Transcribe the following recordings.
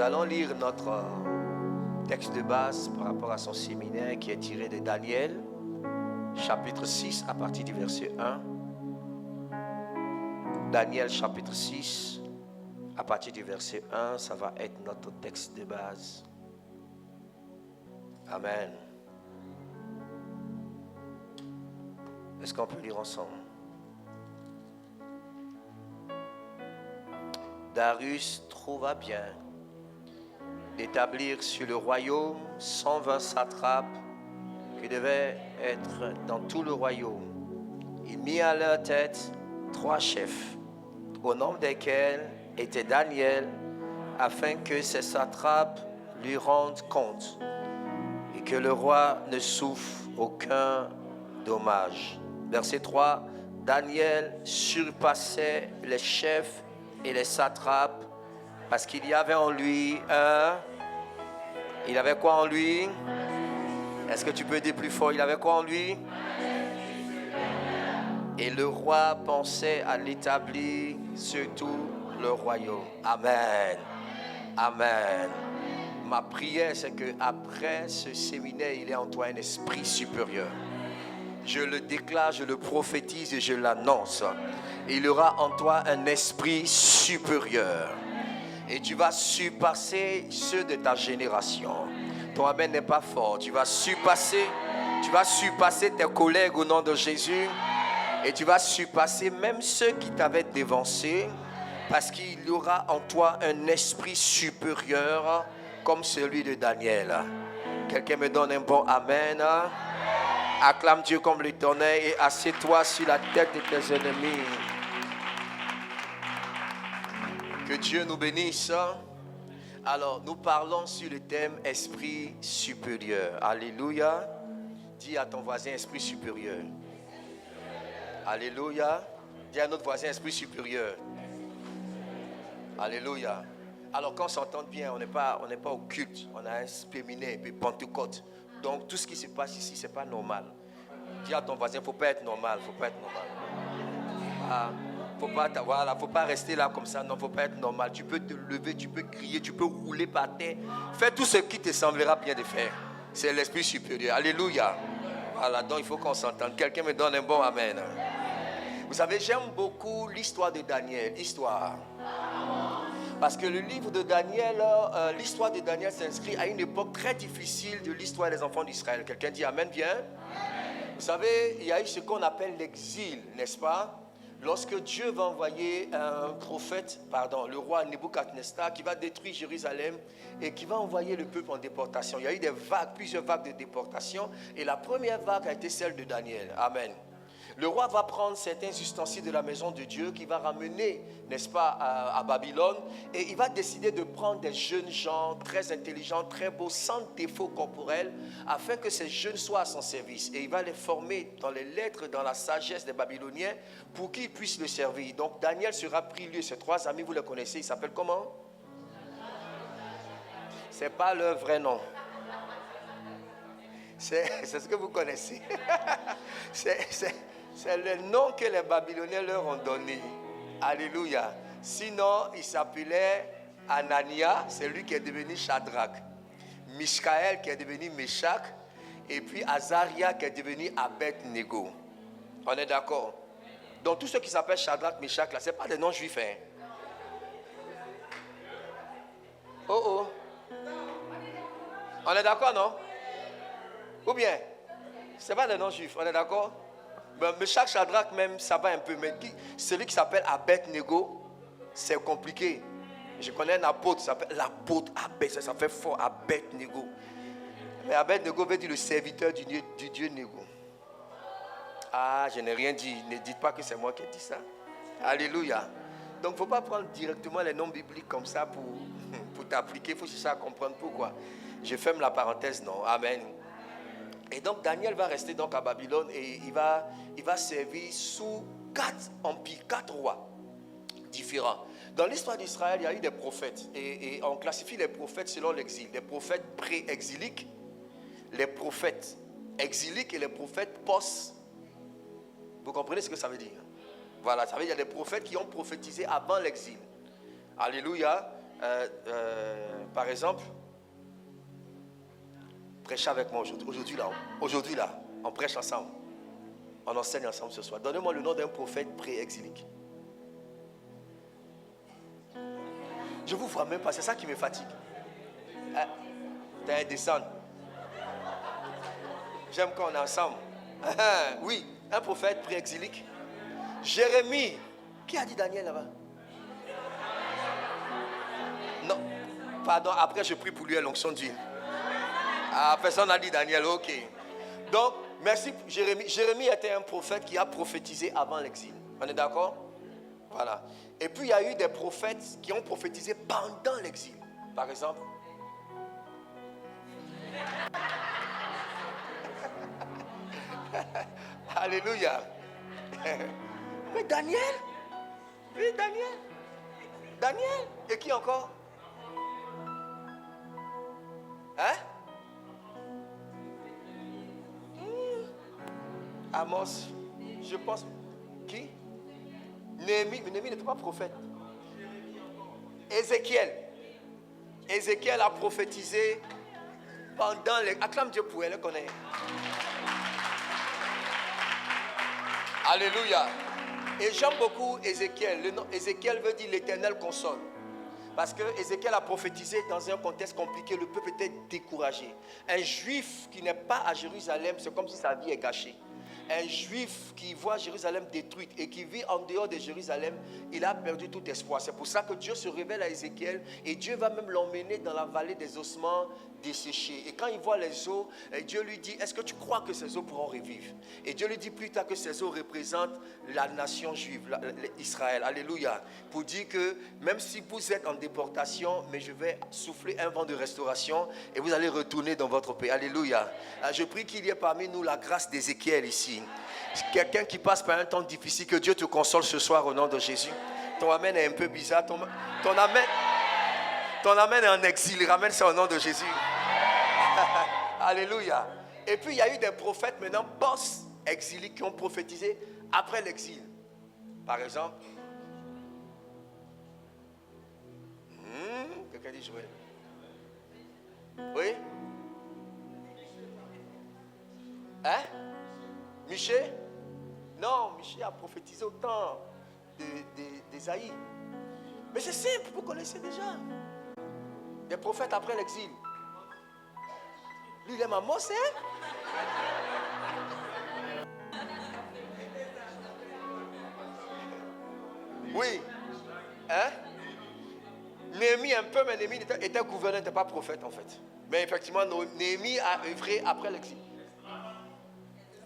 allons lire notre texte de base par rapport à son séminaire qui est tiré de Daniel, chapitre 6, à partir du verset 1. Daniel, chapitre 6, à partir du verset 1, ça va être notre texte de base. Amen. Est-ce qu'on peut lire ensemble? Darius trouva bien d'établir sur le royaume 120 satrapes qui devaient être dans tout le royaume. Il mit à leur tête 3 chefs, au nombre desquels était Daniel, afin que ces satrapes lui rendent compte et que le roi ne souffre aucun dommage. Verset 3, Daniel surpassait les chefs et les satrapes parce qu'il y avait en lui il avait quoi en lui? Est-ce que tu peux dire plus fort? Il avait quoi en lui? Et le roi pensait à l'établir sur tout le royaume. Amen. Amen. Ma prière, c'est qu'après ce séminaire, il y ait en toi un esprit supérieur. Je le déclare, je le prophétise et je l'annonce. Il y aura en toi un esprit supérieur. Et tu vas surpasser ceux de ta génération. Ton amen n'est pas fort. Tu vas surpasser tes collègues au nom de Jésus. Et tu vas surpasser même ceux qui t'avaient dévancé. Parce qu'il y aura en toi un esprit supérieur comme celui de Daniel. Quelqu'un me donne un bon amen. Acclame Dieu comme l'Éternel et assieds-toi sur la tête de tes ennemis. Que Dieu nous bénisse. Alors, nous parlons sur le thème esprit supérieur. Alléluia. Dis à ton voisin esprit supérieur. Alléluia. Dis à notre voisin esprit supérieur. Alléluia. Alors, quand on s'entend bien, on n'est pas au culte. On a un séminaire, puis Pentecôte. Donc, tout ce qui se passe ici, ce n'est pas normal. Dis à ton voisin, il ne faut pas être normal. Il ne faut pas être normal. Faut pas rester là comme ça. Non, faut pas être normal. Tu peux te lever, tu peux crier, tu peux rouler par terre. Fais tout ce qui te semblera bien de faire. C'est l'esprit supérieur. Alléluia. Voilà, donc il faut qu'on s'entende. Quelqu'un me donne un bon amen. Vous savez, j'aime beaucoup l'histoire de Daniel. Histoire. Parce que le livre de Daniel, l'histoire de Daniel s'inscrit à une époque très difficile de l'histoire des enfants d'Israël. Quelqu'un dit amen, bien. Vous savez, il y a eu ce qu'on appelle l'exil, n'est-ce pas? Lorsque Dieu va envoyer un prophète, le roi Nebuchadnezzar, qui va détruire Jérusalem et qui va envoyer le peuple en déportation. Il y a eu plusieurs vagues de déportation et la première vague a été celle de Daniel. Amen. Le roi va prendre certains ustensiles de la maison de Dieu qu'il va ramener, n'est-ce pas, à Babylone. Et il va décider de prendre des jeunes gens très intelligents, très beaux, sans défaut corporel, afin que ces jeunes soient à son service. Et il va les former dans les lettres, dans la sagesse des Babyloniens, pour qu'ils puissent le servir. Donc Daniel sera pris, lui et ses 3 amis, vous les connaissez, ils s'appellent comment? Ce n'est pas leur vrai nom. C'est ce que vous connaissez. C'est le nom que les Babyloniens leur ont donné. Alléluia. Sinon, il s'appelait Anania, c'est lui qui est devenu Shadrach. Mishkaël qui est devenu Meshach. Et puis Azaria qui est devenu Abed-Nego. On est d'accord? Donc tous ceux qui s'appellent Shadrach, Meshach, là, ce n'est pas des noms juifs. Hein? Oh. On est d'accord, non? Ou bien, ce n'est pas des noms juifs, on est d'accord? Meshach, Shadrach même, ça va un peu. Mais celui qui s'appelle Abed-Nego, c'est compliqué. Je connais un apôtre, ça s'appelle l'apôtre Abed, ça fait fort, Abed-Nego. Mais Abed-Nego veut dire le serviteur du Dieu Nego. Ah, je n'ai rien dit, ne dites pas que c'est moi qui ai dit ça. Alléluia. Donc, il ne faut pas prendre directement les noms bibliques comme ça pour t'appliquer, il faut chercher à comprendre pourquoi. Je ferme la parenthèse, non. Amen. Et donc Daniel va rester donc à Babylone et il va servir sous 4 empires, 4 rois différents. Dans l'histoire d'Israël, il y a eu des prophètes et on classifie les prophètes selon l'exil. Les prophètes pré-exiliques, les prophètes exiliques et les prophètes post. Vous comprenez ce que ça veut dire? Voilà, ça veut dire qu'il y a des prophètes qui ont prophétisé avant l'exil. Alléluia. Par exemple, prêchez avec moi aujourd'hui là, on prêche ensemble. On enseigne ensemble ce soir. Donnez-moi le nom d'un prophète pré-exilique. Je vous vois même pas, c'est ça qui me fatigue. T'as un descendre. J'aime quand on est ensemble. Oui, un prophète pré-exilique. Jérémie. Qui a dit Daniel là-bas? Non, pardon, après je prie pour lui à l'onction d'huile. Ah, personne n'a dit Daniel, ok. Donc, merci Jérémie. Jérémie était un prophète qui a prophétisé avant l'exil. On est d'accord? Voilà. Et puis il y a eu des prophètes qui ont prophétisé pendant l'exil. Par exemple. Alléluia. Mais Daniel? Oui, Daniel. Daniel. Et qui encore? Hein? Amos. Je pense. Qui? Néhémie. Mais Néhémie n'était pas prophète. Ézéchiel. Ézéchiel a prophétisé pendant les... Acclame Dieu pour elle, connaît. Alléluia. Et j'aime beaucoup Ézéchiel. Le nom Ézéchiel veut dire l'Éternel console. Parce que Ézéchiel a prophétisé dans un contexte compliqué, le peuple était découragé. Un juif qui n'est pas à Jérusalem, c'est comme si sa vie est gâchée. Un juif qui voit Jérusalem détruite et qui vit en dehors de Jérusalem, il a perdu tout espoir. C'est pour ça que Dieu se révèle à Ézéchiel et Dieu va même l'emmener dans la vallée des ossements desséchés. Et quand il voit les eaux, Dieu lui dit, est-ce que tu crois que ces eaux pourront revivre? Et Dieu lui dit plus tard que ces eaux représentent la nation juive, Israël. Alléluia. Pour dire que même si vous êtes en déportation, mais je vais souffler un vent de restauration et vous allez retourner dans votre pays. Alléluia. Je prie qu'il y ait parmi nous la grâce d'Ézéchiel ici. Quelqu'un qui passe par un temps difficile, que Dieu te console ce soir au nom de Jésus. Ton amen est un peu bizarre. Ton amen est en exil. Ramène ça au nom de Jésus. Alléluia. Et puis il y a eu des prophètes maintenant post-exiliques qui ont prophétisé après l'exil. Par exemple, quelqu'un dit Joël. Oui? Hein? Michée? Non, Michée a prophétisé au temps d'Ésaïe. Mais c'est simple, vous connaissez déjà. Des prophètes après l'exil. Lui, il aime Amos, hein? Oui. Hein? Néhémie un peu, mais Néhémie était gouverneur, n'était pas prophète en fait. Mais effectivement, Néhémie a œuvré après l'exil.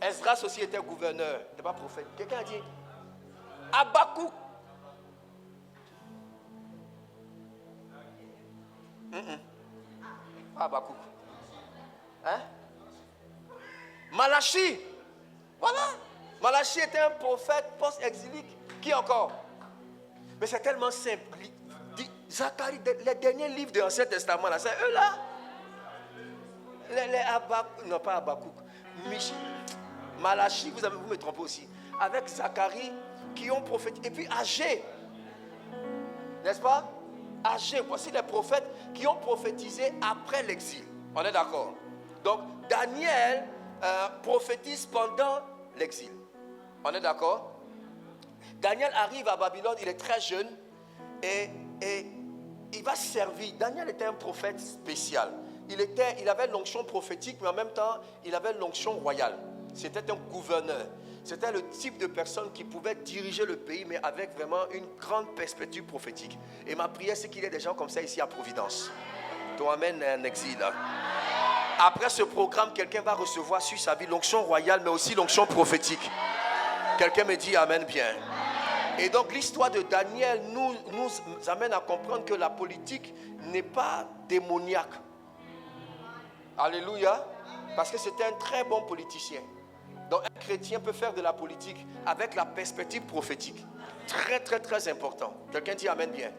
Esdras aussi était gouverneur, n'était pas prophète. Quelqu'un a dit Habakkuk. Pas Habakkuk. Hein? Malachi. Voilà. Malachi était un prophète post-exilique. Qui encore? Mais c'est tellement simple. Zacharie, les derniers livres de l'Ancien Testament, là, c'est eux là. Les Habakkuk, non pas Habakkuk. Malachi, vous me trompez aussi. Avec Zacharie qui ont prophétisé. Et puis Agé. N'est-ce pas? Agé, voici les prophètes qui ont prophétisé après l'exil. On est d'accord? Donc Daniel prophétise pendant l'exil. On est d'accord? Daniel arrive à Babylone, il est très jeune et il va servir. Daniel était un prophète spécial. Il avait l'onction prophétique, mais en même temps, il avait l'onction royale. C'était un gouverneur. C'était le type de personne qui pouvait diriger le pays, mais avec vraiment une grande perspective prophétique. Et ma prière, c'est qu'il y ait des gens comme ça ici à Providence. Ton amen est un exil. Après ce programme, quelqu'un va recevoir sur sa vie l'onction royale, mais aussi l'onction prophétique. Quelqu'un me dit amen bien. Et donc l'histoire de Daniel nous amène à comprendre que la politique n'est pas démoniaque. Alléluia. Parce que c'était un très bon politicien. Donc un chrétien peut faire de la politique avec la perspective prophétique. Très très très important. Quelqu'un dit amen bien.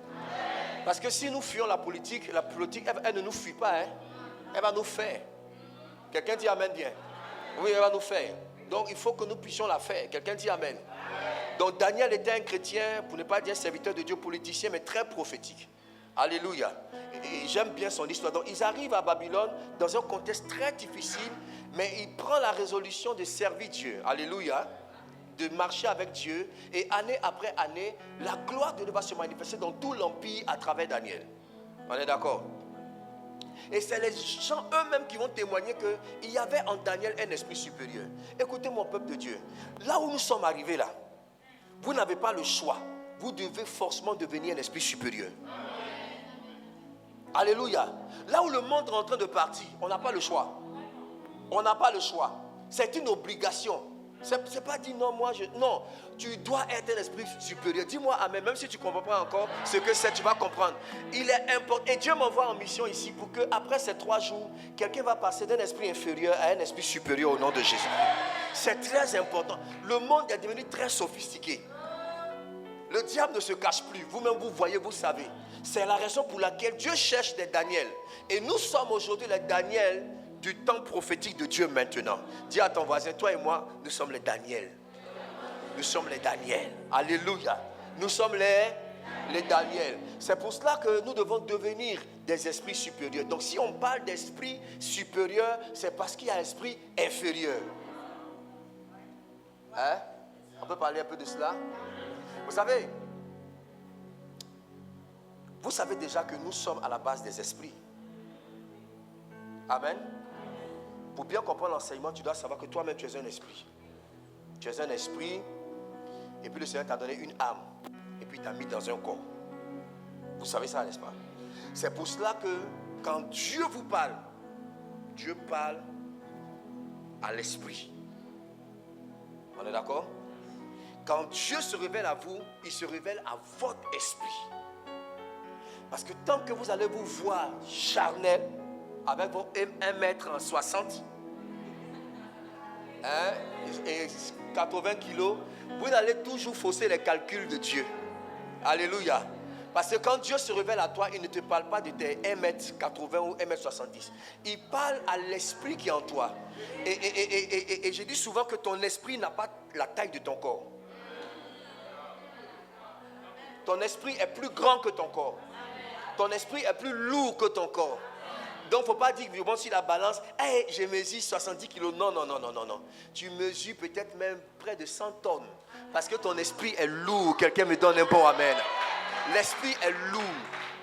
Parce que si nous fuyons la politique elle ne nous fuit pas. Hein? Elle va nous faire. Quelqu'un dit amen bien. Oui, elle va nous faire. Donc il faut que nous puissions la faire. Quelqu'un dit amen. Donc Daniel était un chrétien, pour ne pas dire serviteur de Dieu, politicien, mais très prophétique. Alléluia. Et j'aime bien son histoire. Donc ils arrivent à Babylone dans un contexte très difficile, mais il prend la résolution de servir Dieu. Alléluia. De marcher avec Dieu. Et année après année, la gloire de Dieu va se manifester dans tout l'empire à travers Daniel. On est d'accord? Et c'est les gens eux-mêmes qui vont témoigner qu'il y avait en Daniel un esprit supérieur. Écoutez mon peuple de Dieu. Là où nous sommes arrivés là, vous n'avez pas le choix. Vous devez forcément devenir un esprit supérieur. Alléluia. Là où le monde est en train de partir, on n'a pas le choix. On n'a pas le choix. C'est une obligation. C'est pas dit non, non, tu dois être un esprit supérieur. Dis-moi amen, même si tu ne comprends pas encore ce que c'est, tu vas comprendre. Il est important. Et Dieu m'envoie en mission ici pour que après ces 3 jours, quelqu'un va passer d'un esprit inférieur à un esprit supérieur au nom de Jésus. C'est très important. Le monde est devenu très sophistiqué. Le diable ne se cache plus. Vous-même, vous voyez, vous savez. C'est la raison pour laquelle Dieu cherche des Daniel. Et nous sommes aujourd'hui les Daniel du temps prophétique de Dieu maintenant. Dis à ton voisin, toi et moi, nous sommes les Daniel. Nous sommes les Daniel. Alléluia. Nous sommes les Daniel. C'est pour cela que nous devons devenir des esprits supérieurs. Donc si on parle d'esprit supérieur, c'est parce qu'il y a un esprit inférieur. Hein? On peut parler un peu de cela? Vous savez déjà que nous sommes à la base des esprits. Amen. Pour bien comprendre l'enseignement, tu dois savoir que toi-même tu es un esprit. Tu es un esprit, et puis le Seigneur t'a donné une âme, et puis il t'a mis dans un corps. Vous savez ça, n'est-ce pas? C'est pour cela que quand Dieu vous parle, Dieu parle à l'esprit. On est d'accord? Quand Dieu se révèle à vous, il se révèle à votre esprit. Parce que tant que vous allez vous voir charnel, avec vos 1m60 et 80 kilos, vous allez toujours fausser les calculs de Dieu. Alléluia. Parce que quand Dieu se révèle à toi, il ne te parle pas de tes 1m80 ou 1m70. Il parle à l'esprit qui est en toi. Et je dis souvent que ton esprit n'a pas la taille de ton corps. Ton esprit est plus grand que ton corps. Ton esprit est plus lourd que ton corps. Donc, il ne faut pas dire que bon, si la balance, hey, je mesure 70 kilos. Non. Tu mesures peut-être même près de 100 tonnes. Parce que ton esprit est lourd. Quelqu'un me donne un bon amen. L'esprit est lourd.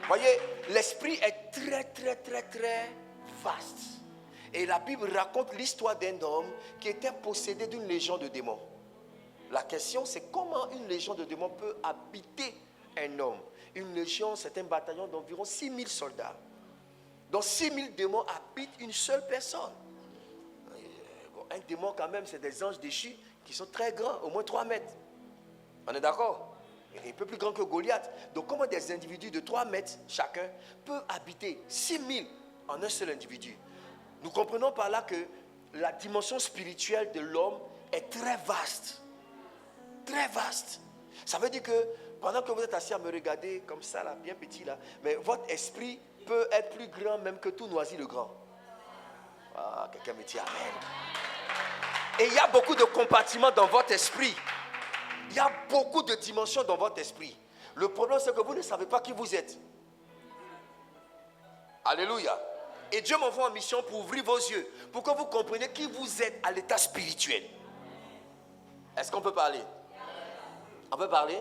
Voyez, l'esprit est très vaste. Et la Bible raconte l'histoire d'un homme qui était possédé d'une légion de démons. La question, c'est comment une légion de démons peut habiter un homme. Une légion, c'est un bataillon d'environ 6000 soldats. Donc 6000 démons habitent une seule personne. Bon, un démon quand même, c'est des anges déchus qui sont très grands, au moins 3 mètres. On est d'accord? Un peu plus grand que Goliath. Donc comment des individus de 3 mètres chacun peuvent habiter 6000 en un seul individu? Nous comprenons par là que la dimension spirituelle de l'homme est très vaste. Très vaste. Ça veut dire que pendant que vous êtes assis à me regarder comme ça, là, bien petit, là, mais votre esprit peut être plus grand même que tout Noisy le Grand. Ah, quelqu'un me dit amen. Et il y a beaucoup de compartiments dans votre esprit. Il y a beaucoup de dimensions dans votre esprit. Le problème, c'est que vous ne savez pas qui vous êtes. Alléluia. Et Dieu m'envoie en mission pour ouvrir vos yeux, pour que vous compreniez qui vous êtes à l'état spirituel. Est-ce qu'on peut parler? On peut parler?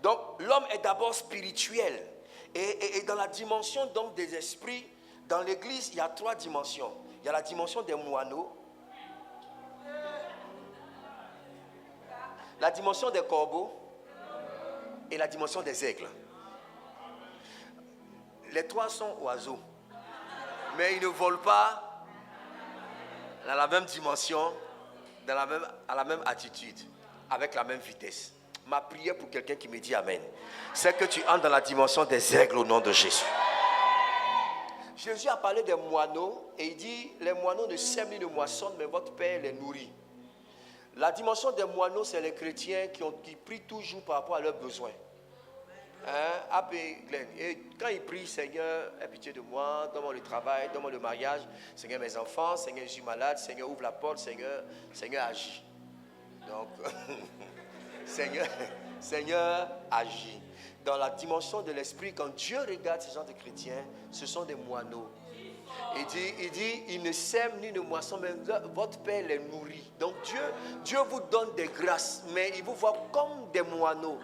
Donc, l'homme est d'abord spirituel. Et dans la dimension donc des esprits, dans l'église, il y a 3 dimensions. Il y a la dimension des moineaux, la dimension des corbeaux et la dimension des aigles. Les 3 sont oiseaux, mais ils ne volent pas dans la même dimension, à la même attitude, avec la même vitesse. Ma prière pour quelqu'un qui me dit amen, c'est que tu entres dans la dimension des aigles au nom de Jésus. Jésus a parlé des moineaux et il dit, les moineaux ne sèment ni ne moissonnent, mais votre Père les nourrit. La dimension des moineaux, c'est les chrétiens qui prient toujours par rapport à leurs besoins. Et quand ils prient, Seigneur, aie pitié de moi, donne-moi le travail, donne-moi le mariage, Seigneur, mes enfants, Seigneur, je suis malade, Seigneur, ouvre la porte, Seigneur, agis. Donc, Seigneur, Seigneur, agis. Dans la dimension de l'esprit, quand Dieu regarde ces gens de chrétiens, ce sont des moineaux. Il dit, il ne sème ni ne moissonne, mais votre Père les nourrit. Donc Dieu vous donne des grâces, mais il vous voit comme des moineaux.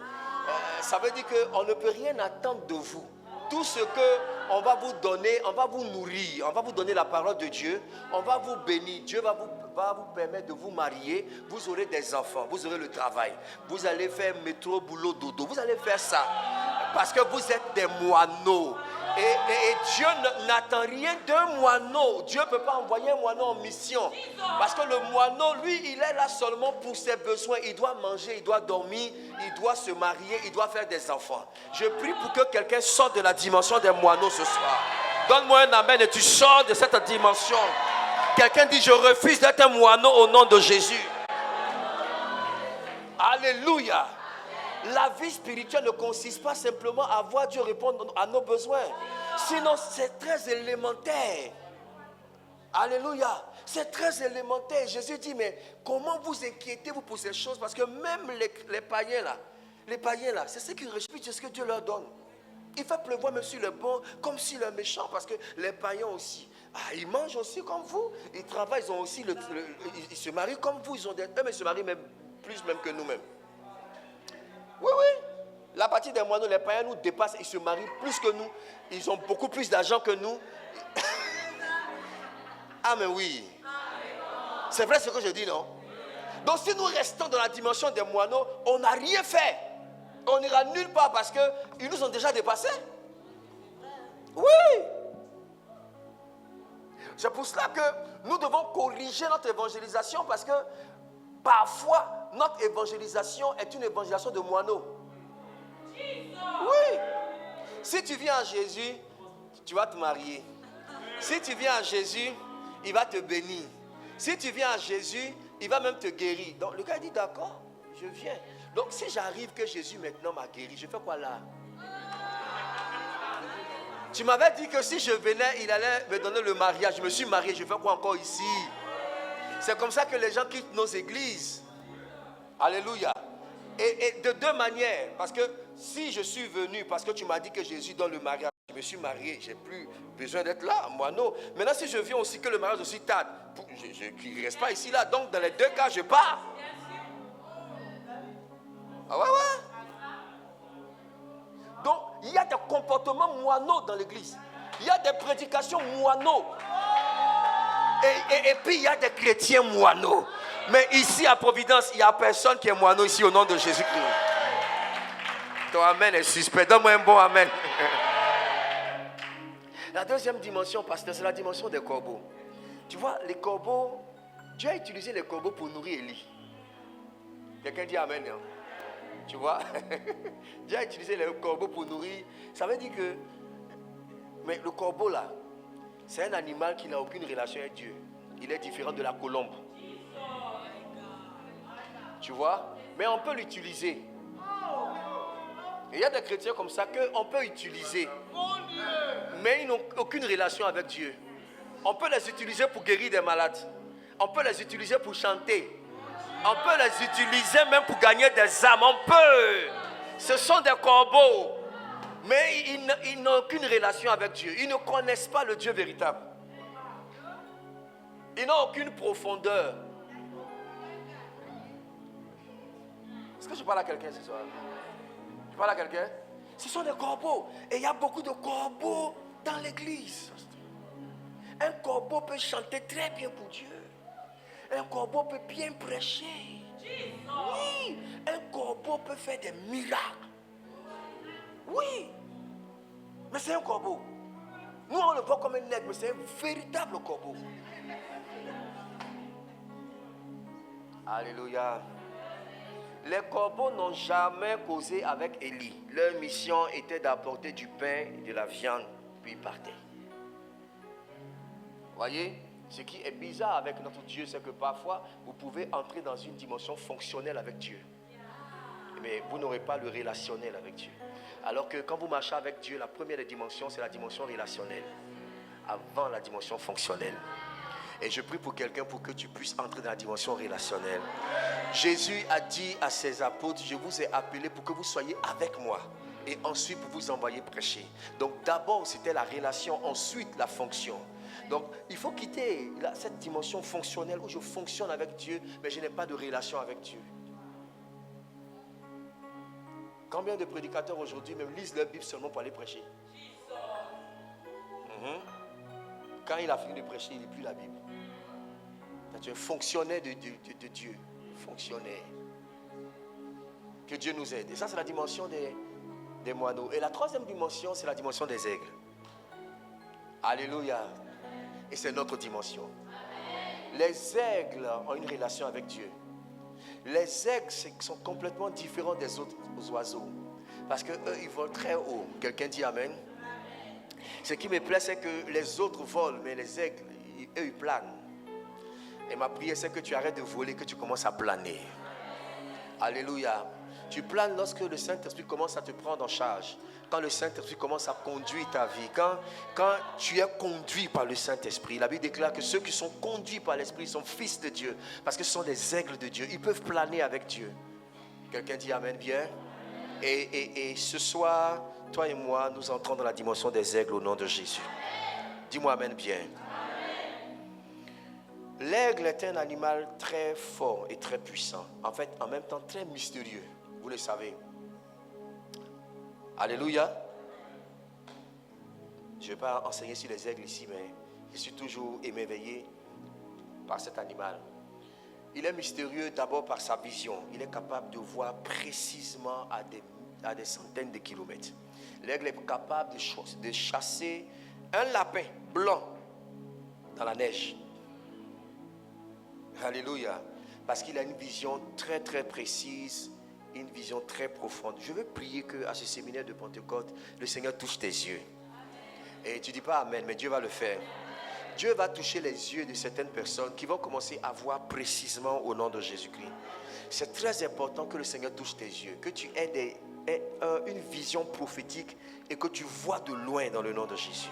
Ça veut dire qu'on ne peut rien attendre de vous. Tout ce qu'on va vous donner, on va vous nourrir, on va vous donner la parole de Dieu, on va vous bénir. Dieu va vous permettre de vous marier, vous aurez des enfants, vous aurez le travail, vous allez faire métro, boulot, dodo, vous allez faire ça. Parce que vous êtes des moineaux. Et Dieu n'attend rien d'un moineau. Dieu ne peut pas envoyer un moineau en mission. Parce que le moineau, lui, il est là seulement pour ses besoins. Il doit manger, il doit dormir, il doit se marier, il doit faire des enfants. Je prie pour que quelqu'un sorte de la dimension des moineaux ce soir. Donne-moi un amen et tu sors de cette dimension. Quelqu'un dit, je refuse d'être un moineau au nom de Jésus. Alléluia. La vie spirituelle ne consiste pas simplement à voir Dieu répondre à nos besoins. Sinon, c'est très élémentaire. Alléluia. C'est très élémentaire. Jésus dit, mais comment vous inquiétez-vous pour ces choses? Parce que même les païens là, c'est ce qu'ils respectent, c'est ce que Dieu leur donne. Il fait pleuvoir même sur le bon comme sur le méchant. Parce que les païens aussi, ils mangent aussi comme vous. Ils travaillent, ils ont aussi ils se marient comme vous. Ils ont ils se marient même plus même que nous-mêmes. Oui. La partie des moineaux, les païens nous dépassent. Ils se marient plus que nous. Ils ont beaucoup plus d'argent que nous. Ah mais oui. C'est vrai ce que je dis, non? Donc si nous restons dans la dimension des moineaux, on n'a rien fait. On n'ira nulle part parce qu'ils nous ont déjà dépassés. Oui. C'est pour cela que nous devons corriger notre évangélisation parce que parfois, notre évangélisation est une évangélisation de moineaux. Oui. Si tu viens à Jésus, tu vas te marier. Si tu viens à Jésus, il va te bénir. Si tu viens à Jésus, il va même te guérir. Donc le gars dit d'accord, je viens. Donc si j'arrive que Jésus maintenant m'a guéri, je fais quoi là? Tu m'avais dit que si je venais, il allait me donner le mariage. Je me suis marié, je fais quoi encore ici? C'est comme ça que les gens quittent nos églises. Alléluia. Et de deux manières. Parce que si je suis venu, parce que tu m'as dit que Jésus donne le mariage, je me suis marié, je n'ai plus besoin d'être là. Moi, non. Maintenant, si je viens aussi que le mariage aussi tarde, je ne reste pas ici, là. Donc, dans les deux cas, je pars. Ah ouais. Donc, il y a des comportements moineaux dans l'église. Il y a des prédications moineaux. Et puis, il y a des chrétiens moineaux. Mais ici, à Providence, il n'y a personne qui est moineau ici au nom de Jésus-Christ. Ton amen est suspect. Donne-moi un bon amen. La deuxième dimension, pasteur, c'est la dimension des corbeaux. Tu vois, les corbeaux, Dieu a utilisé les corbeaux pour nourrir Élie. Quelqu'un dit amen, hein? Tu vois? Dieu a utilisé les corbeaux pour nourrir. Ça veut dire que... Mais le corbeau, là, c'est un animal qui n'a aucune relation avec Dieu. Il est différent de la colombe. Tu vois? Mais on peut l'utiliser. Et il y a des chrétiens comme ça qu'on peut utiliser. Mais ils n'ont aucune relation avec Dieu. On peut les utiliser pour guérir des malades. On peut les utiliser pour chanter. On peut les utiliser même pour gagner des âmes. On peut. Ce sont des corbeaux. Mais ils n'ont aucune relation avec Dieu. Ils ne connaissent pas le Dieu véritable. Ils n'ont aucune profondeur. Est-ce que je parle à quelqu'un ce soir? Je parle à quelqu'un? Ce sont des corbeaux. Et il y a beaucoup de corbeaux dans l'église. Un corbeau peut chanter très bien pour Dieu. Un corbeau peut bien prêcher. Oui. Un corbeau peut faire des miracles. Oui. Mais c'est un corbeau. Nous, on le voit comme un nègre, mais c'est un véritable corbeau. Alléluia. Les corbeaux n'ont jamais causé avec Élie. Leur mission était d'apporter du pain et de la viande, puis ils partaient. Voyez, ce qui est bizarre avec notre Dieu, c'est que parfois, vous pouvez entrer dans une dimension fonctionnelle avec Dieu. Mais vous n'aurez pas le relationnel avec Dieu. Alors que quand vous marchez avec Dieu, la première des dimensions, c'est la dimension relationnelle. Avant la dimension fonctionnelle. Et je prie pour quelqu'un pour que tu puisses entrer dans la dimension relationnelle. Jésus a dit à ses apôtres, je vous ai appelé pour que vous soyez avec moi. Et ensuite pour vous envoyer prêcher. Donc d'abord c'était la relation, ensuite la fonction. Donc il faut quitter cette dimension fonctionnelle où je fonctionne avec Dieu, mais je n'ai pas de relation avec Dieu. Combien de prédicateurs aujourd'hui même lisent leur Bible seulement pour aller prêcher? Quand il a fini de prêcher, il ne lit plus la Bible. Tu es fonctionnaire de Dieu. Fonctionnaire. Que Dieu nous aide. Et ça c'est la dimension des moineaux. Et la troisième dimension, c'est la dimension des aigles. Alléluia. Et c'est notre dimension. Les aigles ont une relation avec Dieu. Les aigles sont complètement différents des autres oiseaux. Parce qu'eux, ils volent très haut. Quelqu'un dit Amen. Ce qui me plaît, c'est que les autres volent, mais les aigles, eux, ils planent. Et ma prière, c'est que tu arrêtes de voler, que tu commences à planer. Alléluia. Tu planes lorsque le Saint-Esprit commence à te prendre en charge. Quand le Saint-Esprit commence à conduire ta vie. Quand tu es conduit par le Saint-Esprit. La Bible déclare que ceux qui sont conduits par l'Esprit sont fils de Dieu. Parce que ce sont des aigles de Dieu. Ils peuvent planer avec Dieu. Quelqu'un dit Amen bien. Et ce soir, toi et moi, nous entrons dans la dimension des aigles au nom de Jésus. Dis-moi Amen bien. L'aigle est un animal très fort et très puissant. En fait, en même temps, très mystérieux. Vous le savez. Alléluia. Je ne vais pas enseigner sur les aigles ici, mais je suis toujours émerveillé par cet animal. Il est mystérieux d'abord par sa vision. Il est capable de voir précisément à des centaines de kilomètres. L'aigle est capable de chasser un lapin blanc dans la neige. Alléluia. Parce qu'il a une vision très très précise, une vision très profonde. Je veux prier qu'à ce séminaire de Pentecôte, le Seigneur touche tes yeux. Et tu ne dis pas Amen, mais Dieu va le faire. Dieu va toucher les yeux de certaines personnes qui vont commencer à voir précisément au nom de Jésus-Christ. C'est très important que le Seigneur touche tes yeux, que tu aies une vision prophétique et que tu vois de loin dans le nom de Jésus.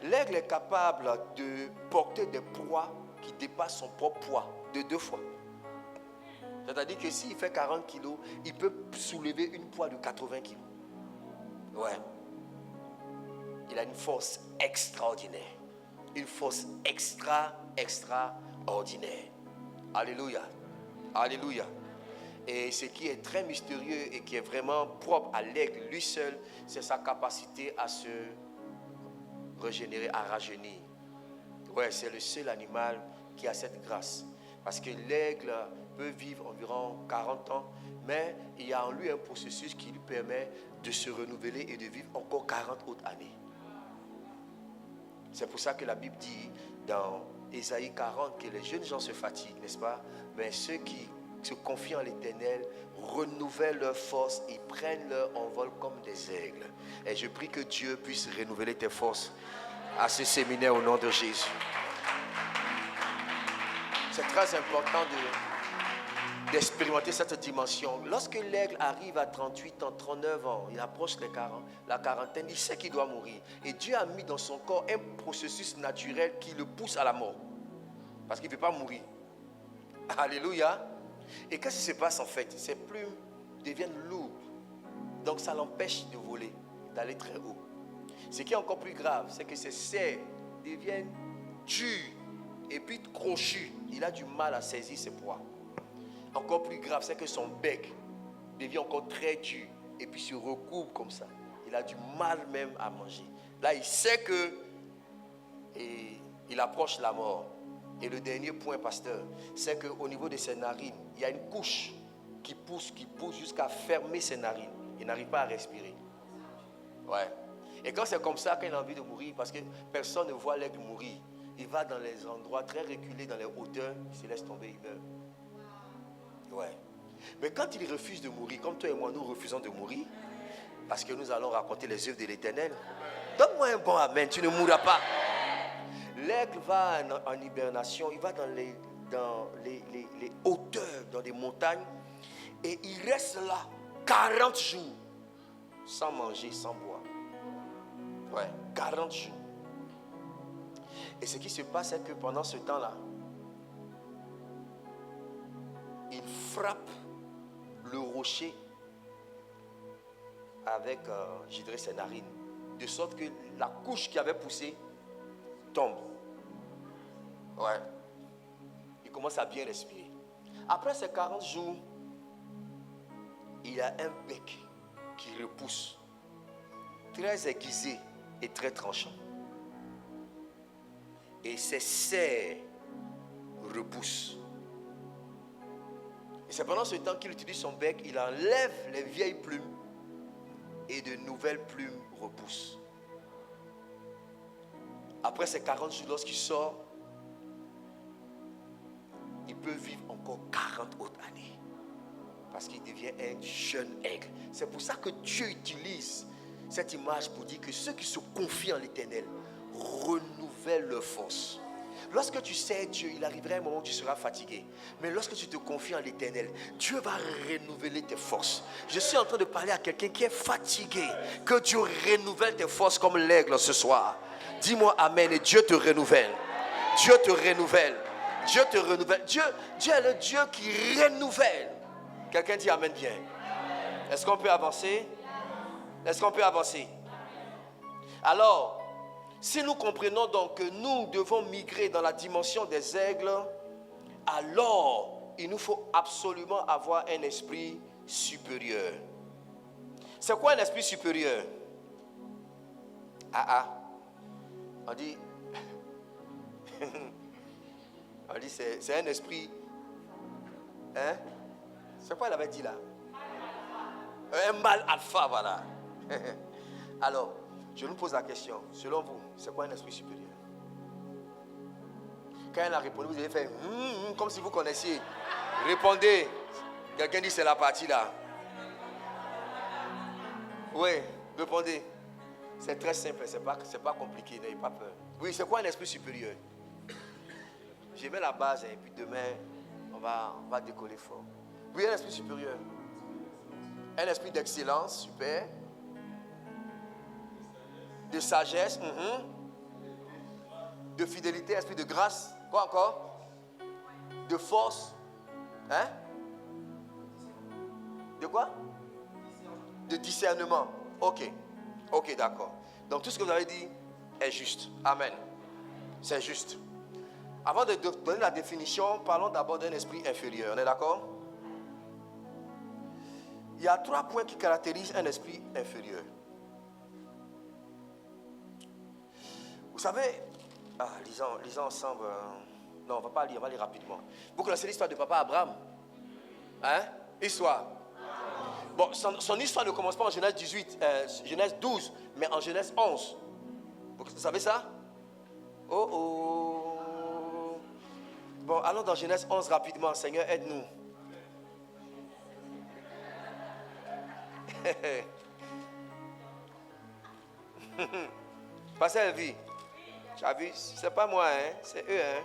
L'aigle est capable de porter des proies qui dépassent son propre poids de 2 fois. C'est-à-dire que s'il fait 40 kilos, il peut soulever une poids de 80 kilos. Ouais. Il a une force extraordinaire. Une force extraordinaire. Alléluia. Alléluia. Et ce qui est très mystérieux et qui est vraiment propre à l'aigle, lui seul, c'est sa capacité à se régénérer, à rajeunir. Ouais, c'est le seul animal qui a cette grâce. Parce que l'aigle peut vivre environ 40 ans, mais il y a en lui un processus qui lui permet de se renouveler et de vivre encore 40 autres années. C'est pour ça que la Bible dit dans Ésaïe 40 que les jeunes gens se fatiguent, n'est-ce pas? Mais ceux qui se confient en l'Éternel renouvellent leur force et prennent leur envol comme des aigles. Et je prie que Dieu puisse renouveler tes forces à ce séminaire au nom de Jésus. C'est très important d'expérimenter cette dimension. Lorsque l'aigle arrive à 38 ans, 39 ans, il approche la quarantaine, il sait qu'il doit mourir. Et Dieu a mis dans son corps un processus naturel qui le pousse à la mort. Parce qu'il ne veut pas mourir. Alléluia. Et qu'est-ce qui se passe en fait? Ses plumes deviennent lourdes. Donc ça l'empêche de voler, d'aller très haut. Ce qui est encore plus grave, c'est que ses serres deviennent dures et puis crochues. Il a du mal à saisir ses proies. Encore plus grave, c'est que son bec devient encore très dur et puis se recoupe comme ça. Il a du mal même à manger. Là, il sait que il approche la mort. Et le dernier point, pasteur, c'est qu'au niveau de ses narines, il y a une couche qui pousse jusqu'à fermer ses narines. Il n'arrive pas à respirer. Ouais. Et quand c'est comme ça, quand il a envie de mourir, parce que personne ne voit l'aigle mourir, il va dans les endroits très reculés, dans les hauteurs, il se laisse tomber, il meurt. Ouais. Mais quand il refuse de mourir, comme toi et moi, nous refusons de mourir, parce que nous allons raconter les œuvres de l'Éternel, donne-moi un bon amen, tu ne mourras pas. L'aigle va en hibernation, il va dans les hauteurs, dans des montagnes, et il reste là 40 jours, sans manger, sans boire. Ouais, 40 jours. Et ce qui se passe, c'est que pendant ce temps-là, il frappe le rocher avec, je dirais, ses narines, de sorte que la couche qui avait poussé tombe. Ouais. Il commence à bien respirer. Après ces 40 jours, il y a un bec qui repousse, très aiguisé et très tranchant. Et ses serres repoussent. Et c'est pendant ce temps qu'il utilise son bec, il enlève les vieilles plumes et de nouvelles plumes repoussent. Après ces 40 jours, lorsqu'il sort, il peut vivre encore 40 autres années. Parce qu'il devient un jeune aigle. C'est pour ça que Dieu utilise cette image pour dire que ceux qui se confient en l'Éternel renouvellent leur force. Lorsque tu sais Dieu, il arrivera un moment où tu seras fatigué. Mais lorsque tu te confies en l'Éternel, Dieu va renouveler tes forces. Je suis en train de parler à quelqu'un qui est fatigué. Que Dieu renouvelle tes forces comme l'aigle ce soir. Dis-moi amen et Dieu te renouvelle. Dieu te renouvelle. Dieu te renouvelle. Dieu est le Dieu qui renouvelle. Quelqu'un dit amen bien. Est-ce qu'on peut avancer? Est-ce qu'on peut avancer? Alors, si nous comprenons donc que nous devons migrer dans la dimension des aigles, alors il nous faut absolument avoir un esprit supérieur. C'est quoi un esprit supérieur? On dit c'est un esprit. Hein? C'est quoi il avait dit là? Un mâle alpha, voilà. Alors, je nous pose la question. Selon vous, c'est quoi un esprit supérieur? Quand il a répondu, vous avez fait comme si vous connaissiez. Répondez. Quelqu'un dit c'est la partie là. Oui, répondez. C'est très simple, c'est pas compliqué, n'ayez pas peur. Oui, c'est quoi un esprit supérieur? Je mets la base et puis demain, on va décoller fort. Oui, un esprit supérieur. Un esprit d'excellence, super. De sagesse, de fidélité, esprit de grâce. Quoi encore? De force. Hein? De quoi? De discernement. Ok, d'accord. Donc tout ce que vous avez dit est juste. Amen. C'est juste. Avant de donner la définition, parlons d'abord d'un esprit inférieur. On est d'accord? Il y a 3 points qui caractérisent un esprit inférieur. Vous savez, lisons ensemble. Non, on ne va pas lire, on va lire rapidement. Vous connaissez l'histoire de papa Abraham? Hein? Histoire. Bon, son histoire ne commence pas en Genèse 18, Genèse 12, mais en Genèse 11. Vous savez ça? Oh. Bon, allons dans Genèse 11 rapidement. Seigneur, aide-nous. Pasteur Elvie, tu as vu? C'est pas moi, hein? C'est eux, hein?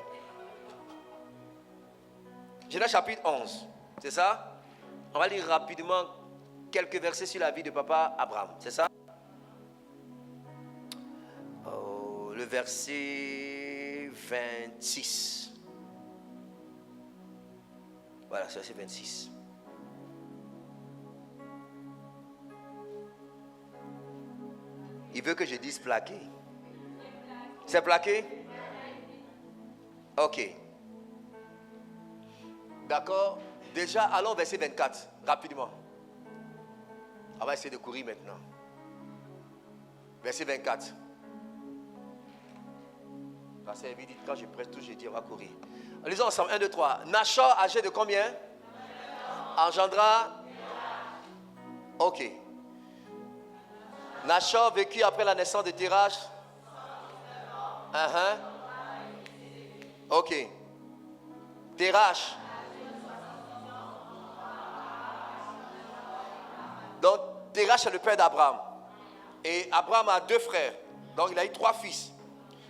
Genèse chapitre 11, c'est ça? On va lire rapidement quelques versets sur la vie de papa Abraham, c'est ça? Le verset 26. Voilà, c'est verset 26. Il veut que je dise plaqué. C'est plaqué? Ok. D'accord. Déjà, allons au verset 24, rapidement. On va essayer de courir maintenant. Verset 24. Parce que quand je presse tout, je dis on va courir. Lisons ensemble, 1, 2, 3. Nachor, âgé de combien? Engendra. Ok. Nachor vécut après la naissance de Térach. Ok. Térach. Donc, Térach est le père d'Abraham. Et Abraham a 2 frères. Donc, il a eu 3 fils.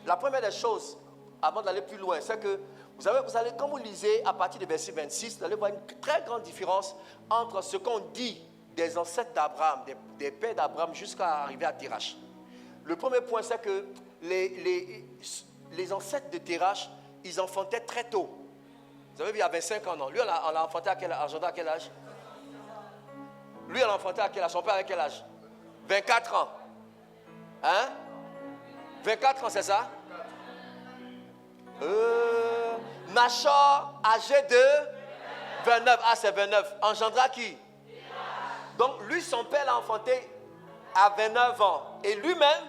La première des choses, avant d'aller plus loin, c'est que vous allez, quand vous lisez à partir du verset 26, vous allez voir une très grande différence entre ce qu'on dit des ancêtres d'Abraham, des pères d'Abraham, jusqu'à arriver à Térach. Le premier point, c'est que les ancêtres de Térach, ils enfantaient très tôt. Vous avez vu, il y a 25 ans, non? Lui, on l'a enfanté à quel âge? À quel âge? Lui, on l'a enfanté à quel âge? Son père à quel âge? 24 ans. Hein? 24 ans, c'est ça? Nachor, âgé de 29. Ah, c'est 29. Engendra qui? Donc, lui, son père l'a enfanté à 29 ans. Et lui-même,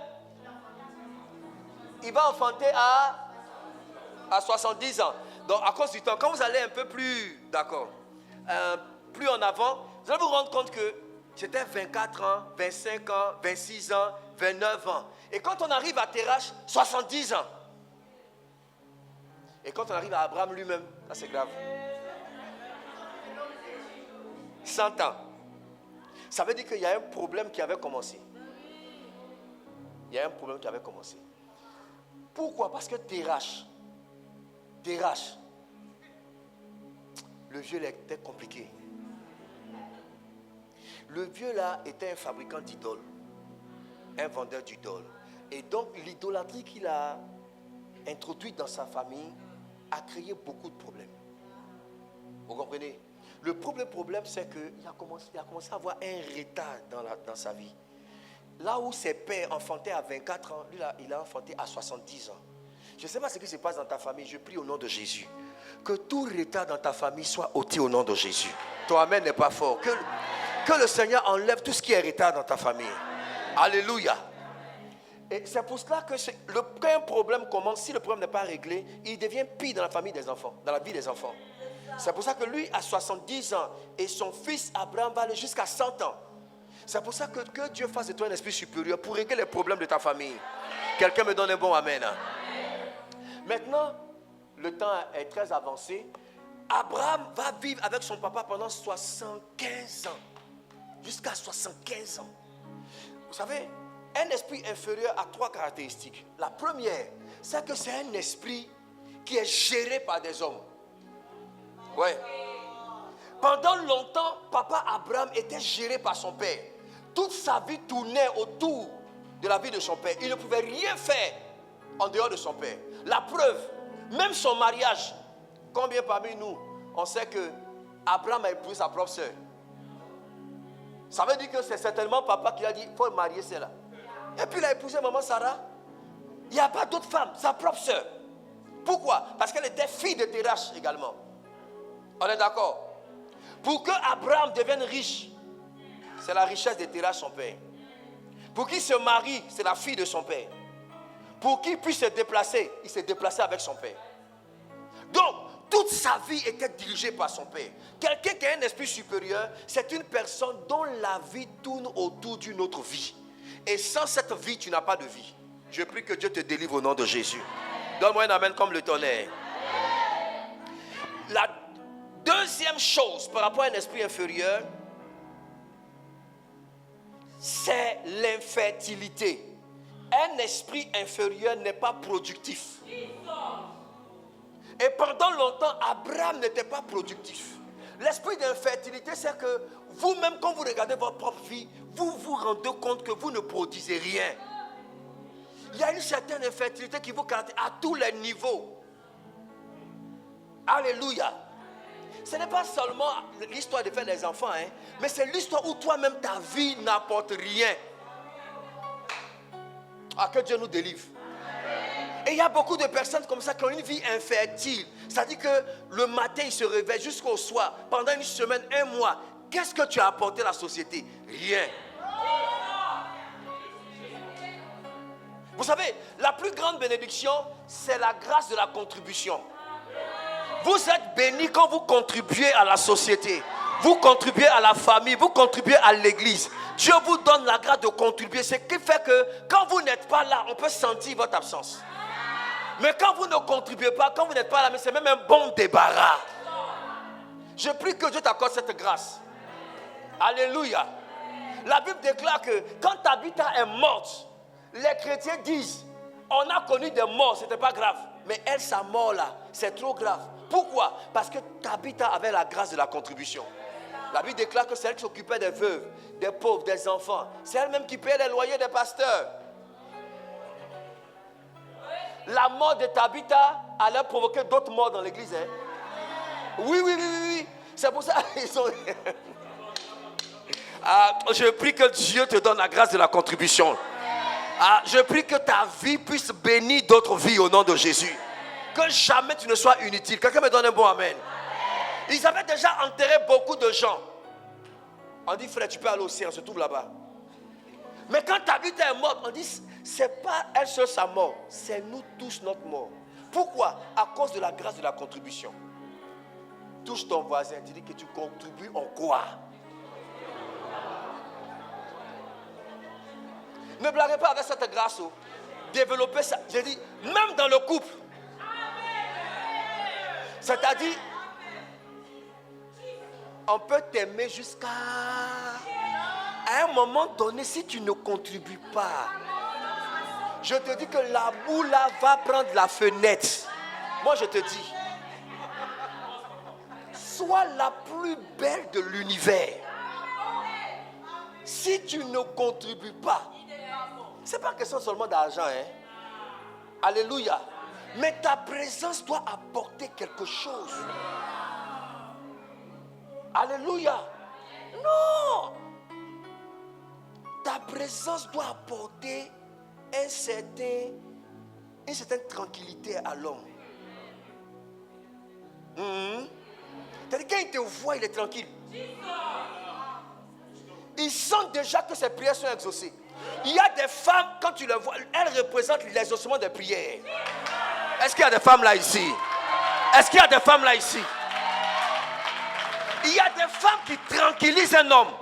il va enfanter à 70 ans. Donc, à cause du temps, quand vous allez un peu plus, d'accord, plus en avant, vous allez vous rendre compte que c'était 24 ans, 25 ans, 26 ans, 29 ans. Et quand on arrive à Terach, 70 ans. Et quand on arrive à Abraham lui-même, ça c'est grave. 100 ans. Ça veut dire qu'il y a un problème qui avait commencé. Il y a un problème qui avait commencé. Pourquoi? Parce que Terach, le vieux là était compliqué. Le vieux là était un fabricant d'idoles, un vendeur d'idoles. Et donc l'idolâtrie qu'il a introduite dans sa famille a créé beaucoup de problèmes. Vous comprenez? Le problème c'est qu'il a commencé à avoir un retard dans sa vie. Là où ses pères enfantaient à 24 ans, lui là, il a enfanté à 70 ans. Je ne sais pas ce qui se passe dans ta famille, je prie au nom de Jésus. Que tout retard dans ta famille soit ôté au nom de Jésus. Ton amen n'est pas fort. Que le Seigneur enlève tout ce qui est retard dans ta famille. Alléluia. Et c'est pour cela que quand un problème commence, si le problème n'est pas réglé, il devient pire dans la famille des enfants, dans la vie des enfants. C'est pour ça que lui a 70 ans et son fils Abraham va aller jusqu'à 100 ans. C'est pour ça que Dieu fasse de toi un esprit supérieur pour régler les problèmes de ta famille. Quelqu'un me donne un bon amen. Maintenant, le temps est très avancé. Abraham va vivre avec son papa pendant 75 ans. Jusqu'à 75 ans. Vous savez, un esprit inférieur a 3 caractéristiques. La première, c'est que c'est un esprit qui est géré par des hommes. Ouais. Pendant longtemps, papa Abraham était géré par son père. Toute sa vie tournait autour de la vie de son père. Il ne pouvait rien faire en dehors de son père. La preuve, même son mariage. Combien parmi nous, on sait que Abraham a épousé sa propre soeur? Ça veut dire que c'est certainement papa qui a dit, il faut marier celle-là. Et puis il a épousé maman Sarah. Il n'y a pas d'autre femme, sa propre soeur. Pourquoi? Parce qu'elle était fille de Terach également. On est d'accord? Pour que Abraham devienne riche, c'est la richesse de Terach, son père. Pour qu'il se marie, c'est la fille de son père. Pour qu'il puisse se déplacer, il s'est déplacé avec son père. Donc, toute sa vie était dirigée par son père. Quelqu'un qui a un esprit supérieur, c'est une personne dont la vie tourne autour d'une autre vie. Et sans cette vie, tu n'as pas de vie. Je prie que Dieu te délivre au nom de Jésus. Donne-moi un amen comme le tonnerre. La deuxième chose par rapport à un esprit inférieur, c'est l'infertilité. Un esprit inférieur n'est pas productif. Et pendant longtemps, Abraham n'était pas productif. L'esprit d'infertilité, c'est que vous-même, quand vous regardez votre propre vie, vous vous rendez compte que vous ne produisez rien. Il y a une certaine infertilité qui vous caractérise à tous les niveaux. Alléluia. Ce n'est pas seulement l'histoire de faire des enfants, mais c'est l'histoire où toi-même, ta vie n'apporte rien. Ah, que Dieu nous délivre. Et il y a beaucoup de personnes comme ça qui ont une vie infertile. C'est-à-dire que le matin, ils se réveillent jusqu'au soir. Pendant une semaine, un mois. Qu'est-ce que tu as apporté à la société? Rien. Vous savez, la plus grande bénédiction, c'est la grâce de la contribution. Vous êtes bénis quand vous contribuez à la société. Vous contribuez à la famille. Vous contribuez à l'église. Dieu vous donne la grâce de contribuer. Ce qui fait que quand vous n'êtes pas là, on peut sentir votre absence. Mais quand vous ne contribuez pas, quand vous n'êtes pas là, c'est même un bon débarras. Je prie que Dieu t'accorde cette grâce. Alléluia. La Bible déclare que quand Tabitha est morte, les chrétiens disent, on a connu des morts, c'était pas grave. Mais elle, sa mort là, c'est trop grave. Pourquoi? Parce que Tabitha avait la grâce de la contribution. La Bible déclare que c'est elle qui s'occupait des veuves, des pauvres, des enfants. C'est elle-même qui payait les loyers des pasteurs. La mort de Tabitha allait provoquer d'autres morts dans l'église. Oui. C'est pour ça qu'ils ont... je prie que Dieu te donne la grâce de la contribution. Je prie que ta vie puisse bénir d'autres vies au nom de Jésus. Que jamais tu ne sois inutile. Quelqu'un me donne un bon amen. Ils avaient déjà enterré beaucoup de gens. On dit, frère, tu peux aller au ciel, on se trouve là-bas. Mais quand ta vie est morte, on dit, c'est pas elle seule sa mort, c'est nous tous notre mort. Pourquoi? À cause de la grâce de la contribution. Touche ton voisin, tu dis que tu contribues en quoi? Ne blaguez pas avec cette grâce. Développez ça. J'ai dit, même dans le couple. C'est-à-dire, on peut t'aimer jusqu'à... À un moment donné, si tu ne contribues pas, je te dis que la boule là va prendre la fenêtre. Moi, je te dis, sois la plus belle de l'univers. Si tu ne contribues pas, c'est pas question seulement d'argent, hein. Alléluia. Mais ta présence doit apporter quelque chose. Alléluia. Non. Ta présence doit apporter une certaine tranquillité à l'homme. C'est-à-dire quand il te voit, il est tranquille. Il sent déjà que ses prières sont exaucées. Il y a des femmes, quand tu les vois, elles représentent l'exaucement des prières. Est-ce qu'il y a des femmes là ici? Est-ce qu'il y a des femmes là ici? Il y a des femmes qui tranquillisent un homme.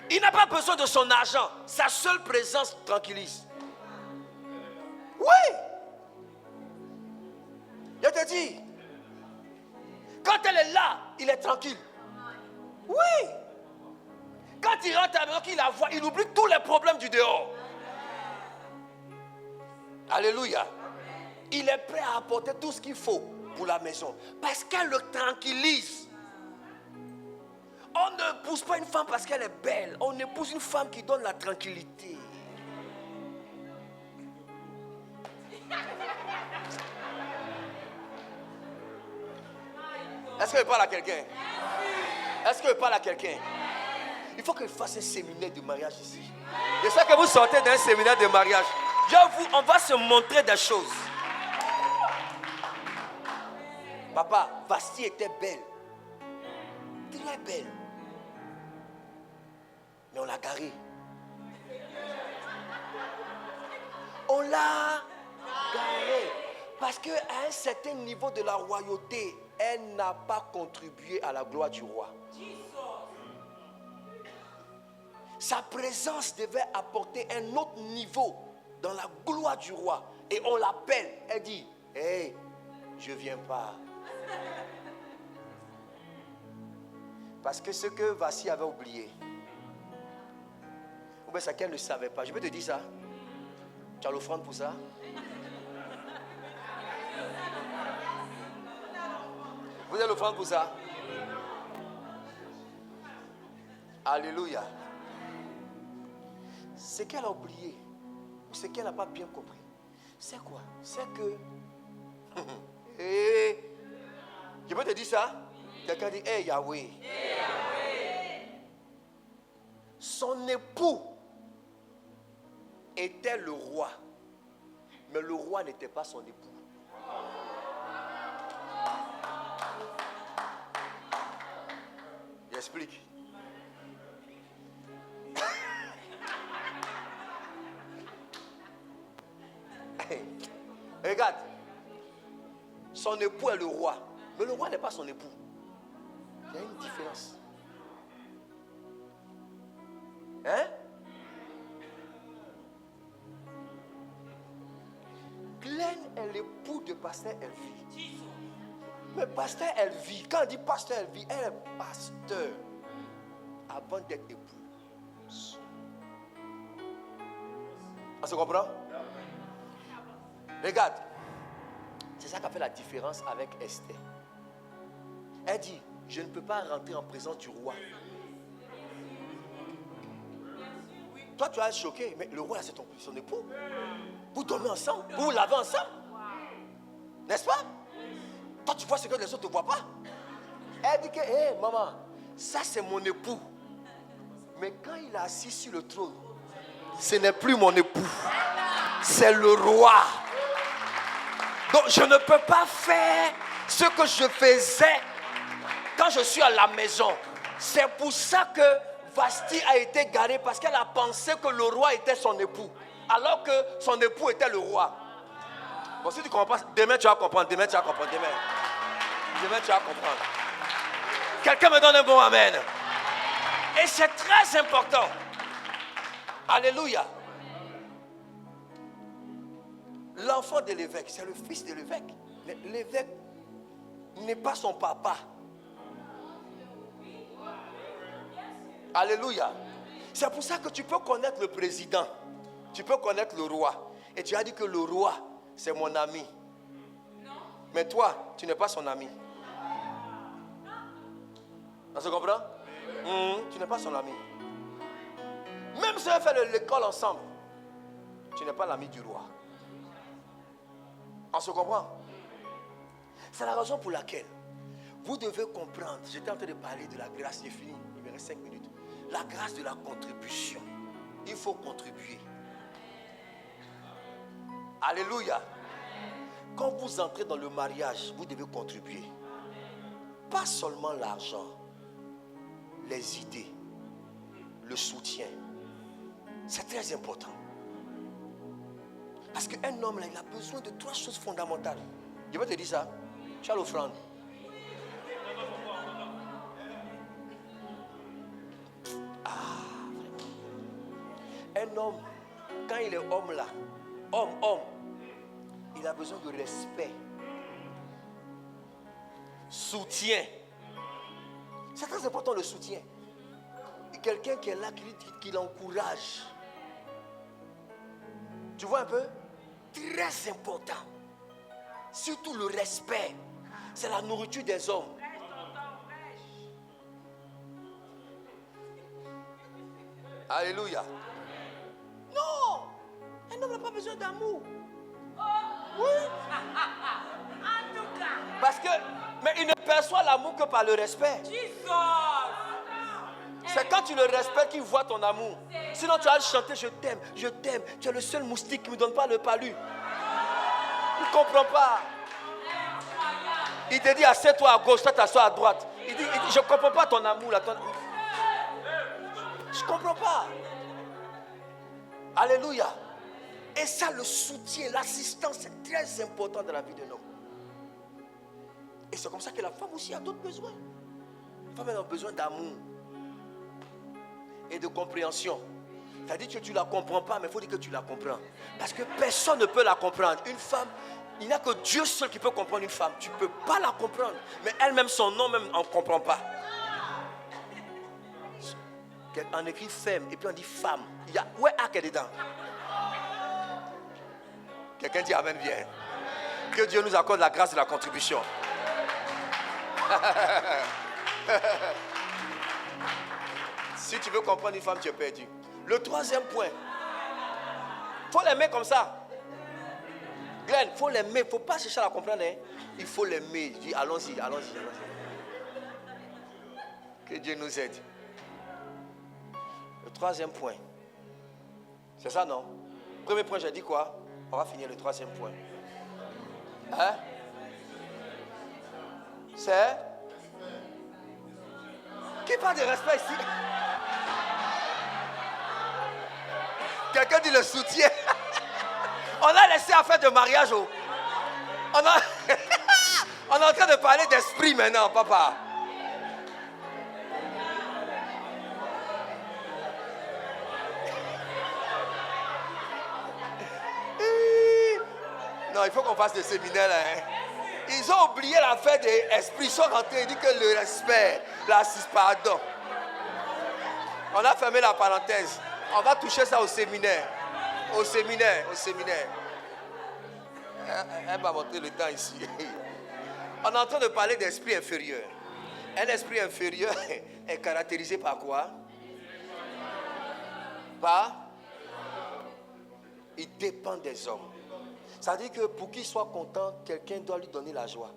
Il n'a pas besoin de son argent. Sa seule présence tranquillise. Oui. Je te dis. Quand elle est là, il est tranquille. Oui. Quand il rentre à la maison, qu'il la voit, il oublie tous les problèmes du dehors. Alléluia. Il est prêt à apporter tout ce qu'il faut pour la maison. Parce qu'elle le tranquillise. On ne pousse pas une femme parce qu'elle est belle. On épouse une femme qui donne la tranquillité. Est-ce que je parle à quelqu'un? Est-ce que je parle à quelqu'un? Il faut qu'il fasse un séminaire de mariage ici. Je sais que vous sortez d'un séminaire de mariage. On va se montrer des choses. Papa, Vasti était belle. Très belle. Mais on l'a garée. On l'a garée. Parce qu'à un certain niveau de la royauté, elle n'a pas contribué à la gloire du roi. Sa présence devait apporter un autre niveau dans la gloire du roi. Et on l'appelle. Elle dit, hey, je ne viens pas. Parce que ce que Vassi avait oublié, ou bien c'est qu'elle ne savait pas. Je peux te dire ça. Tu as l'offrande pour ça? Vous avez l'offrande pour ça? Alléluia. Ce qu'elle a oublié, ou ce qu'elle n'a pas bien compris, c'est quoi? C'est que... je peux te dire ça? Quelqu'un dit, hey Yahweh. Son époux était le roi, mais le roi n'était pas son époux. J'explique. Regarde, son époux est le roi, mais le roi n'est pas son époux. Il y a une différence. Hein? Glenn est l'époux de pasteur Elvie. Mais pasteur Elvie, quand on dit pasteur Elvie, elle est pasteur avant d'être époux. On se comprend? Regarde, c'est ça qui a fait la différence avec Esther. Elle dit, je ne peux pas rentrer en présence du roi. Toi, tu vas être choqué, mais le roi, c'est son époux. Vous dormez ensemble, vous lavez ensemble. N'est-ce pas? Toi, tu vois ce que les autres ne voient pas. Elle dit que, hé, maman, ça c'est mon époux. Mais quand il est assis sur le trône, ce n'est plus mon époux. C'est le roi. Donc, je ne peux pas faire ce que je faisais quand je suis à la maison. C'est pour ça que Vasti a été garée, parce qu'elle a pensé que le roi était son époux, alors que son époux était le roi. Bon, si tu ne comprends pas, demain tu vas comprendre, demain tu vas comprendre, demain tu vas comprendre. Quelqu'un me donne un bon amen. Et c'est très important. Alléluia. L'enfant de l'évêque, c'est le fils de l'évêque. L'évêque n'est pas son papa. Alléluia. C'est pour ça que tu peux connaître le président. Tu peux connaître le roi. Et tu as dit que le roi, c'est mon ami. Mais toi, tu n'es pas son ami. On se comprend? Tu n'es pas son ami. Même si on fait l'école ensemble, tu n'es pas l'ami du roi. On se comprend? C'est la raison pour laquelle vous devez comprendre. J'étais en train de parler de la grâce. J'ai fini, il me reste 5 minutes. La grâce de la contribution. Il faut contribuer. Alléluia. Quand vous entrez dans le mariage, vous devez contribuer. Pas seulement l'argent, les idées, le soutien. C'est très important. Parce qu'un homme, là, il a besoin de 3 choses fondamentales. Je vais te dire ça. Tu as l'offrande. Un homme, quand il est homme là, homme, il a besoin de respect, soutien. C'est très important le soutien. Quelqu'un qui est là, qui l'encourage. Tu vois un peu? Très important. Surtout le respect. C'est la nourriture des hommes. Alléluia. Non, un homme n'a pas besoin d'amour. Oui. Parce que, mais il ne perçoit l'amour que par le respect. C'est quand tu le respectes qu'il voit ton amour. Sinon tu vas chanter je t'aime, je t'aime. Tu es le seul moustique qui ne me donne pas le palu. Il ne comprend pas. Il te dit assieds-toi à gauche, toi t'assois à droite. Il dit je ne comprends pas ton amour là. Je ne comprends pas. Alléluia. Et ça, le soutien, l'assistance, c'est très important dans la vie d'un homme. Et c'est comme ça que la femme aussi a d'autres besoins. La femme a besoin d'amour et de compréhension. C'est-à-dire que tu ne la comprends pas, mais il faut dire que tu la comprends. Parce que personne ne peut la comprendre. Une femme, il n'y a que Dieu seul qui peut comprendre une femme. Tu ne peux pas la comprendre. Mais elle-même, son nom même, on ne comprend pas. On écrit femme et puis on dit femme. Il y a où est A dedans? Quelqu'un dit amen bien. Que Dieu nous accorde la grâce de la contribution. Si tu veux comprendre une femme, tu es perdu. Le 3e point. Il faut l'aimer comme ça. Glenn, il faut l'aimer. Il ne faut pas chercher à la comprendre. Hein. Il faut l'aimer. Je dis allons-y. Que Dieu nous aide. Le 3e point. C'est ça, non? Premier point, j'ai dit quoi? On va finir le 3e point. Hein? C'est? Qui parle de respect ici? Quelqu'un dit le soutien. On a laissé affaire de mariage. On est en train de parler d'esprit maintenant, papa. Non, il faut qu'on fasse des séminaires là. Hein. Ils ont oublié l'affaire de l'esprit. Ils sont rentrés, ils disent que le respect, l'assistance, pardon. On a fermé la parenthèse. On va toucher ça au séminaire. Au séminaire. Elle va montrer le temps ici. On est en train de parler d'esprit inférieur. Un esprit inférieur est caractérisé par quoi? Il dépend des hommes. Ça veut dire que pour qu'il soit content, quelqu'un doit lui donner la joie.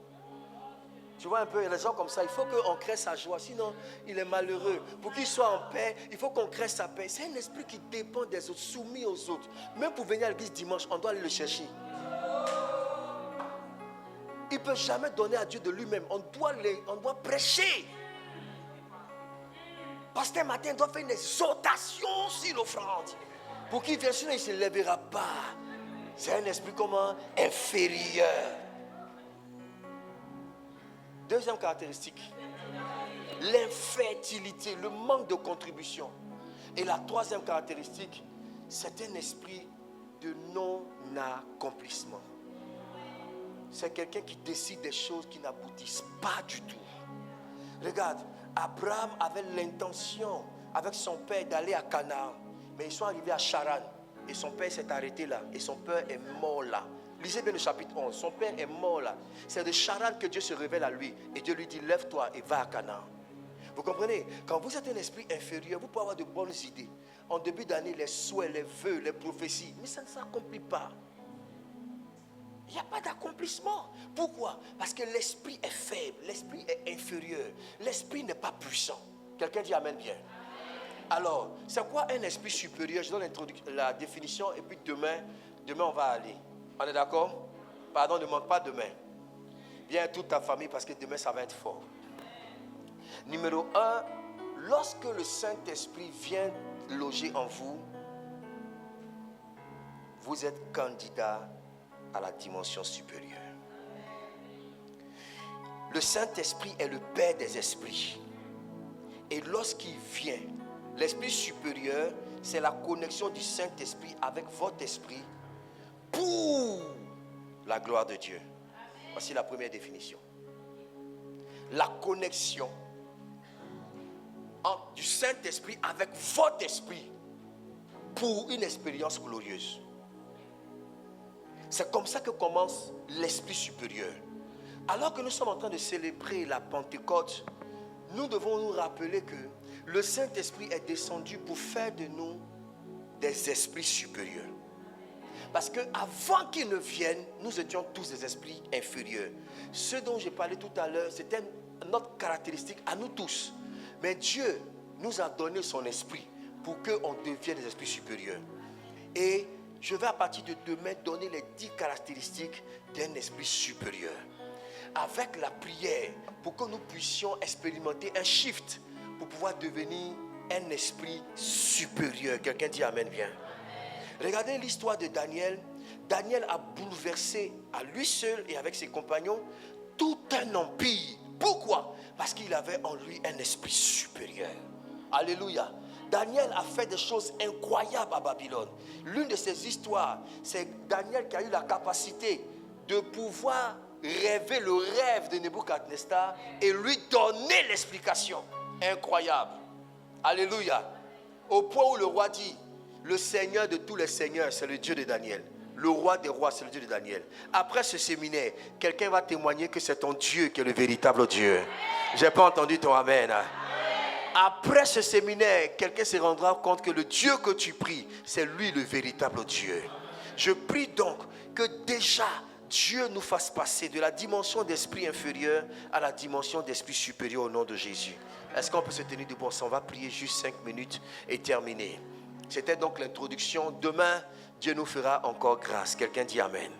Tu vois un peu, il y a des gens comme ça, il faut qu'on crée sa joie, sinon il est malheureux. Pour qu'il soit en paix, il faut qu'on crée sa paix. C'est un esprit qui dépend des autres, soumis aux autres. Même pour venir à l'église dimanche, on doit aller le chercher. Il ne peut jamais donner à Dieu de lui-même. On doit prêcher. Pasteur Martin doit faire une exhortation sur l'offrande. Pour qu'il vienne, sinon il ne se lèvera pas. C'est un esprit comment? Inférieur. Deuxième caractéristique, l'infertilité, le manque de contribution. Et la troisième caractéristique, c'est un esprit de non-accomplissement. C'est quelqu'un qui décide des choses qui n'aboutissent pas du tout. Regarde, Abraham avait l'intention avec son père d'aller à Canaan. Mais ils sont arrivés à Charan. Et son père s'est arrêté là. Et son père est mort là. Lisez bien le chapitre 11. Son père est mort là. C'est de Charan que Dieu se révèle à lui. Et Dieu lui dit, lève-toi et va à Canaan. Vous comprenez? Quand vous êtes un esprit inférieur, vous pouvez avoir de bonnes idées. En début d'année, les souhaits, les vœux, les prophéties. Mais ça ne s'accomplit pas. Il n'y a pas d'accomplissement. Pourquoi? Parce que l'esprit est faible, l'esprit est inférieur, l'esprit n'est pas puissant. Quelqu'un dit amen bien. Alors, c'est quoi un esprit supérieur? Je donne la définition et puis demain on va aller. On est d'accord? Pardon, ne manque pas demain. Viens toute ta famille parce que demain ça va être fort. Numéro 1, lorsque le Saint-Esprit vient loger en vous, vous êtes candidat à la dimension supérieure. Le Saint-Esprit est le Père des esprits. Et lorsqu'il vient, l'Esprit supérieur, c'est la connexion du Saint-Esprit avec votre esprit pour la gloire de Dieu. Voici la première définition. La connexion du Saint-Esprit avec votre esprit pour une expérience glorieuse. C'est comme ça que commence l'esprit supérieur. Alors que nous sommes en train de célébrer la Pentecôte, nous devons nous rappeler que le Saint-Esprit est descendu pour faire de nous des esprits supérieurs. Parce qu'avant qu'il ne vienne, nous étions tous des esprits inférieurs. Ce dont j'ai parlé tout à l'heure, c'était notre caractéristique à nous tous. Mais Dieu nous a donné son esprit pour qu'on devienne des esprits supérieurs. Et je vais à partir de demain donner les 10 caractéristiques d'un esprit supérieur. Avec la prière, pour que nous puissions expérimenter un shift, pour pouvoir devenir un esprit supérieur. Quelqu'un dit amen bien. Regardez l'histoire de Daniel. Daniel a bouleversé à lui seul et avec ses compagnons tout un empire. Pourquoi? Parce qu'il avait en lui un esprit supérieur. Alléluia. Daniel a fait des choses incroyables à Babylone. L'une de ces histoires, c'est Daniel qui a eu la capacité de pouvoir rêver le rêve de Nebuchadnezzar et lui donner l'explication. Incroyable. Alléluia. Au point où le roi dit, le Seigneur de tous les seigneurs, c'est le Dieu de Daniel. Le roi des rois, c'est le Dieu de Daniel. Après ce séminaire, quelqu'un va témoigner que c'est ton Dieu qui est le véritable Dieu. Je n'ai pas entendu ton amen. Après ce séminaire, quelqu'un se rendra compte que le Dieu que tu pries, c'est lui le véritable Dieu. Je prie donc que déjà Dieu nous fasse passer de la dimension d'esprit inférieur à la dimension d'esprit supérieur au nom de Jésus. Est-ce qu'on peut se tenir debout? On va prier juste 5 minutes et terminer. C'était donc l'introduction. Demain, Dieu nous fera encore grâce. Quelqu'un dit amen.